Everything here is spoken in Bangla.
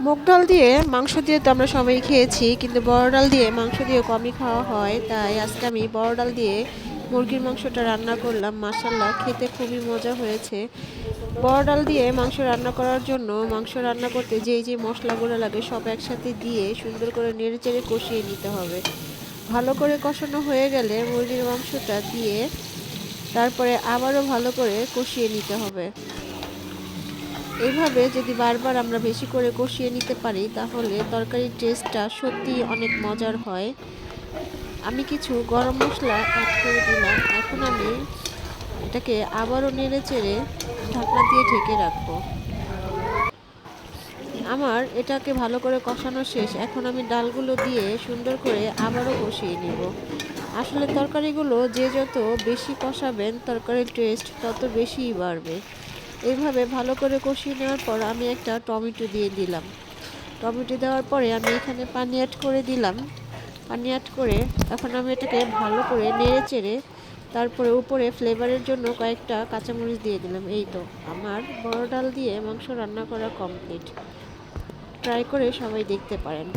মুগ ডাল দিয়ে মাংস দিয়ে তো আমরা সবাই খেয়েছি, কিন্তু বড় ডাল দিয়ে মাংস দিয়ে কমই খাওয়া হয়। তাই আজকে আমি বড় ডাল দিয়ে মুরগির মাংসটা রান্না করলাম। মাশাল্লাহ, খেতে খুবই মজা হয়েছে। বড় ডাল দিয়ে মাংস রান্না করার জন্য মাংস রান্না করতে যে মশলাগুলো লাগে সব একসাথে দিয়ে সুন্দর করে নেড়েচেড়ে কষিয়ে নিতে হবে। ভালো করে কষানো হয়ে গেলে মুরগির মাংসটা দিয়ে তারপরে আবারও ভালো করে কষিয়ে নিতে হবে। এইভাবে যদি বারবার আমরা বেশি করে কষিয়ে নিতে পারি তাহলে তরকারির টেস্টটা সত্যিই অনেক মজার হয়। আমি কিছু গরম মশলা অ্যাড করে দিলাম। এখন আমি এটাকে আবারও নেড়েচেড়ে ঢাকনা দিয়ে ঢেকে রাখবো। আমার এটাকে ভালো করে কষানো শেষ। এখন আমি ডালগুলো দিয়ে সুন্দর করে আবারও কষিয়ে নিব। আসলে তরকারিগুলো যে যত বেশি কষাবেন তরকারির টেস্ট তত বেশিই বাড়বে। এইভাবে ভালো করে কষিয়ে নেওয়ার পর আমি একটা টমেটো দিয়ে দিলাম। টমেটো দেওয়ার পরে আমি এখানে পানি অ্যাড করে দিলাম। পানি অ্যাড করে এখন আমি এটাকে ভালো করে নেড়ে চেড়ে তারপরে উপরে ফ্লেভারের জন্য কয়েকটা কাঁচামরিচ দিয়ে দিলাম। এই তো আমার বড় ডাল দিয়ে মাংস রান্না করা কমপ্লিট। ট্রাই করে সবাই দেখতে পারেন।